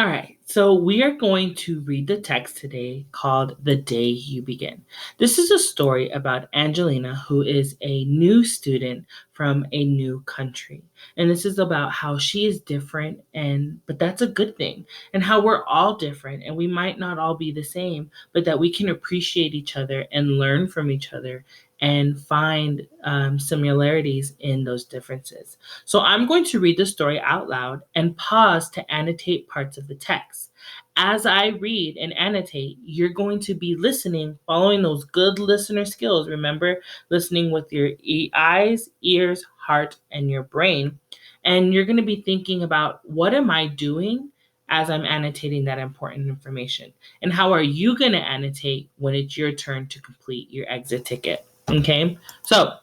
All right, so we are going to read the text today called The Day You Begin. This is a story about Angelina, who is a new student from a new country. And this is about how she is different but that's a good thing. And how we're all different and we might not all be the same, but that we can appreciate each other and learn from each other and find similarities in those differences. So I'm going to read the story out loud and pause to annotate parts of the text. As I read and annotate, you're going to be listening, following those good listener skills. Remember, listening with your eyes, ears, heart, and your brain. And you're going to be thinking about what am I doing as I'm annotating that important information? And how are you going to annotate when it's your turn to complete your exit ticket? Okay, so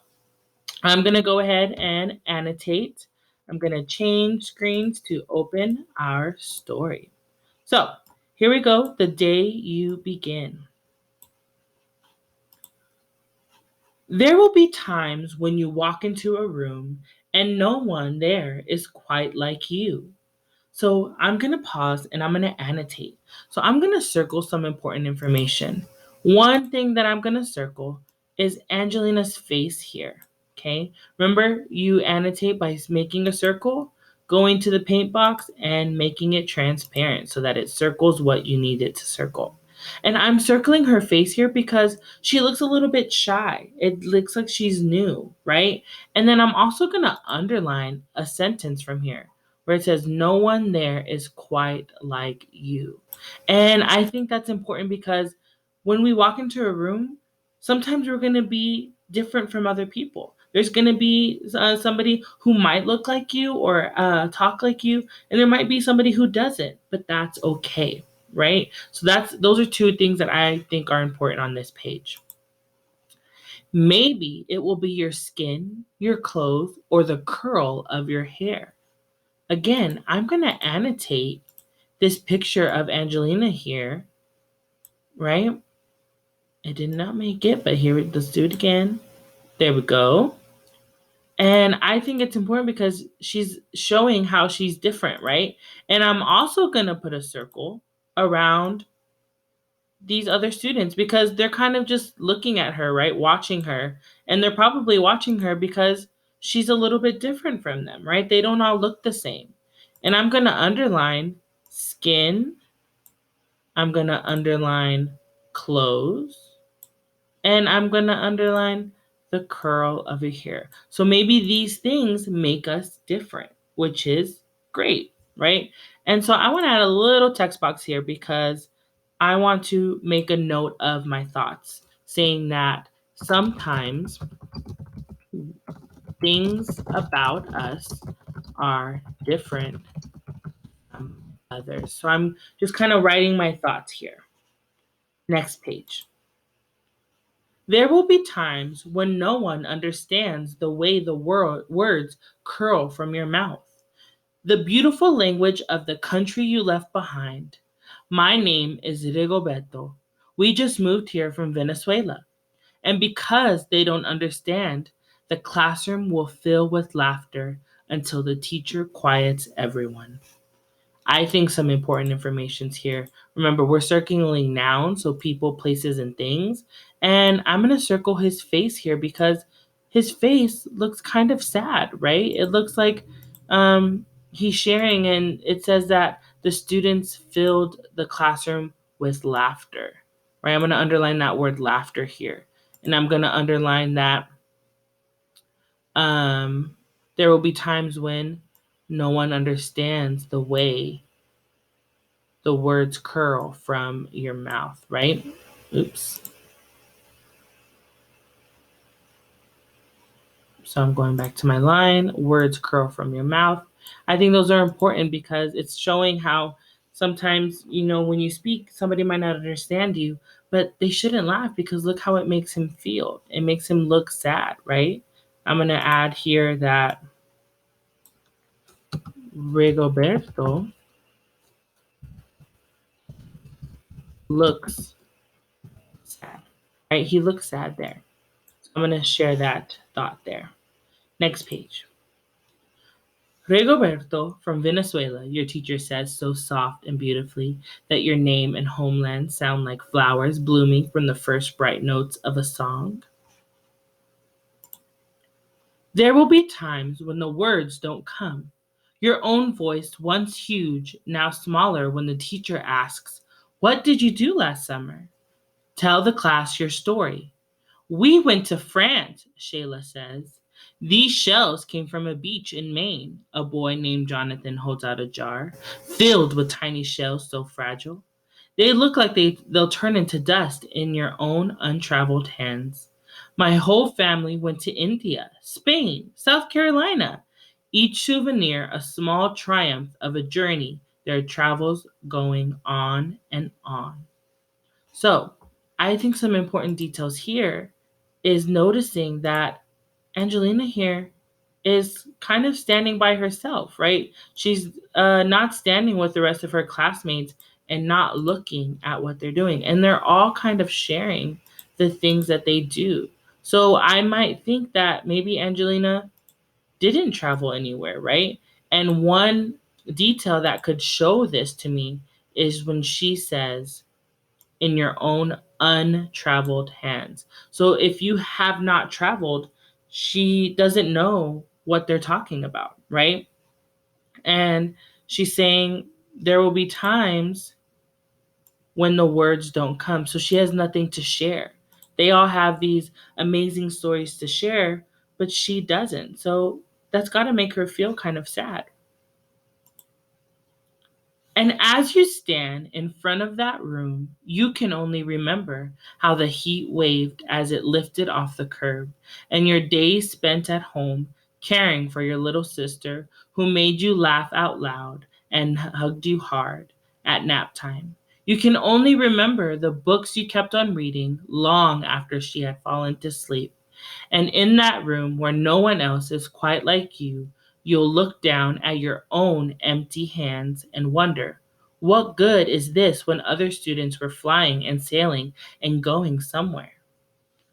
I'm going to go ahead and annotate. I'm going to change screens to open our story. So here we go. The day you begin. There will be times when you walk into a room and no one there is quite like you. So I'm going to pause and I'm going to annotate. So I'm going to circle some important information. One thing that I'm going to circle is Angelina's face here. Okay. Remember, you annotate by making a circle, going to the paint box, and making it transparent so that it circles what you need it to circle. And I'm circling her face here because she looks a little bit shy. It looks like she's new, right? And then I'm also going to underline a sentence from here where it says, no one there is quite like you. And I think that's important because when we walk into a room, sometimes we're going to be different from other people. There's going to be somebody who might look like you or talk like you, and there might be somebody who doesn't, but that's okay, right? So those are two things that I think are important on this page. Maybe it will be your skin, your clothes, or the curl of your hair. Again, I'm going to annotate this picture of Angelina here, right? I did not make it, but here, let's do it again. There we go. And I think it's important because she's showing how she's different, right? And I'm also going to put a circle around these other students because they're kind of just looking at her, right? Watching her. And they're probably watching her because she's a little bit different from them, right? They don't all look the same. And I'm going to underline skin. I'm going to underline clothes. And I'm going to underline the curl of your hair. So maybe these things make us different, which is great, right? And so I want to add a little text box here because I want to make a note of my thoughts, saying that sometimes things about us are different from others. So I'm just kind of writing my thoughts here. Next page. There will be times when no one understands the way the words curl from your mouth. The beautiful language of the country you left behind. My name is Rigoberto. We just moved here from Venezuela. And because they don't understand, the classroom will fill with laughter until the teacher quiets everyone. I think some important information's here. Remember, we're circling nouns, so people, places, and things. And I'm going to circle his face here because his face looks kind of sad, right? It looks like he's sharing, and it says that the students filled the classroom with laughter, right? I'm going to underline that word laughter here. And I'm going to underline that there will be times when no one understands the way the words curl from your mouth, right? Oops. So I'm going back to my line. Words curl from your mouth. I think those are important because it's showing how sometimes, when you speak, somebody might not understand you, but they shouldn't laugh because look how it makes him feel. It makes him look sad, right? I'm going to add here that Rigoberto looks sad, right? He looks sad there. So I'm going to share that thought there. Next page. Rigoberto from Venezuela, your teacher says so soft and beautifully that your name and homeland sound like flowers blooming from the first bright notes of a song. There will be times when the words don't come. Your own voice, once huge, now smaller when the teacher asks, "What did you do last summer?" Tell the class your story. "We went to France," Shayla says. "These shells came from a beach in Maine." A boy named Jonathan holds out a jar filled with tiny shells so fragile. "They look like they'll turn into dust in your own untraveled hands." "My whole family went to India, Spain, South Carolina." Each souvenir a small triumph of a journey, their travels going on and on. So, I think some important details here is noticing that Angelina here is kind of standing by herself, right? She's not standing with the rest of her classmates and not looking at what they're doing. And they're all kind of sharing the things that they do. So I might think that maybe Angelina didn't travel anywhere, right? And one detail that could show this to me is when she says, "in your own untraveled hands." So if you have not traveled, she doesn't know what they're talking about, right? And she's saying there will be times when the words don't come. So she has nothing to share. They all have these amazing stories to share, but she doesn't. So that's got to make her feel kind of sad. And as you stand in front of that room, you can only remember how the heat waved as it lifted off the curb, and your days spent at home caring for your little sister who made you laugh out loud and hugged you hard at nap time. You can only remember the books you kept on reading long after she had fallen to sleep. And in that room where no one else is quite like you, you'll look down at your own empty hands and wonder, what good is this when other students were flying and sailing and going somewhere?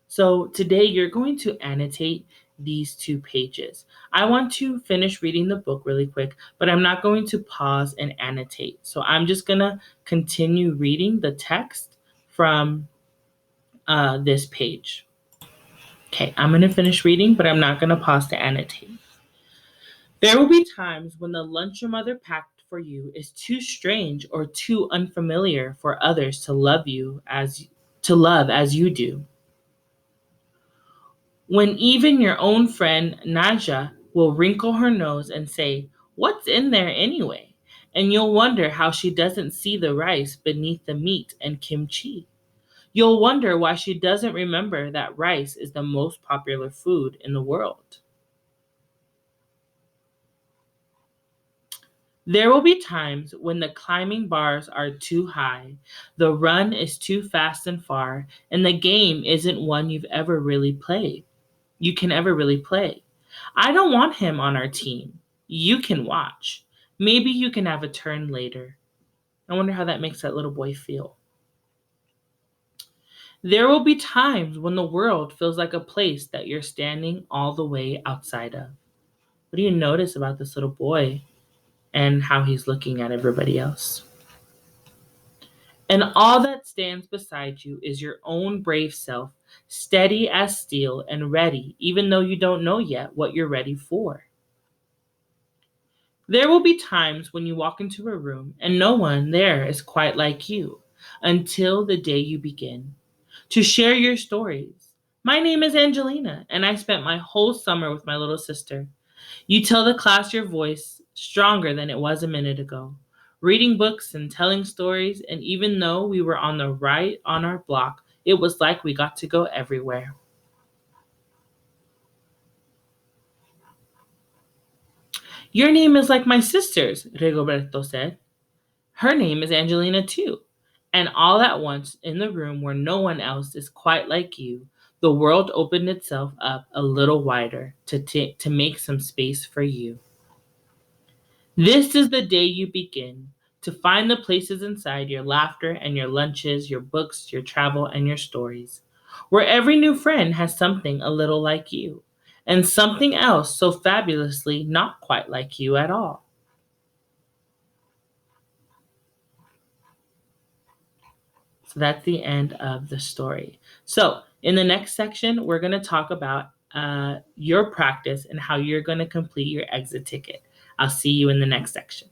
So today you're going to annotate these 2 pages. I want to finish reading the book really quick, but I'm not going to pause and annotate. So I'm just going to continue reading the text from this page. Okay, I'm going to finish reading, but I'm not going to pause to annotate. There will be times when the lunch your mother packed for you is too strange or too unfamiliar for others to love as you do. When even your own friend Naja will wrinkle her nose and say, "What's in there anyway?" And you'll wonder how she doesn't see the rice beneath the meat and kimchi. You'll wonder why she doesn't remember that rice is the most popular food in the world. There will be times when the climbing bars are too high, the run is too fast and far, and the game isn't one you can ever really play. I don't want him on our team. You can watch. Maybe you can have a turn later. I wonder how that makes that little boy feel. There will be times when the world feels like a place that you're standing all the way outside of. What do you notice about this little boy and how he's looking at everybody else? And all that stands beside you is your own brave self, steady as steel and ready, even though you don't know yet what you're ready for. There will be times when you walk into a room and no one there is quite like you until the day you begin to share your stories. My name is Angelina, and I spent my whole summer with my little sister. You tell the class your voice stronger than it was a minute ago, reading books and telling stories, and even though we were on the right on our block, it was like we got to go everywhere. Your name is like my sister's, Rigoberto said. Her name is Angelina too. And all at once, in the room where no one else is quite like you, the world opened itself up a little wider to make some space for you. This is the day you begin to find the places inside your laughter and your lunches, your books, your travel, and your stories, where every new friend has something a little like you. and something else so fabulously not quite like you at all. So that's the end of the story. So in the next section, we're going to talk about your practice and how you're going to complete your exit ticket. I'll see you in the next section.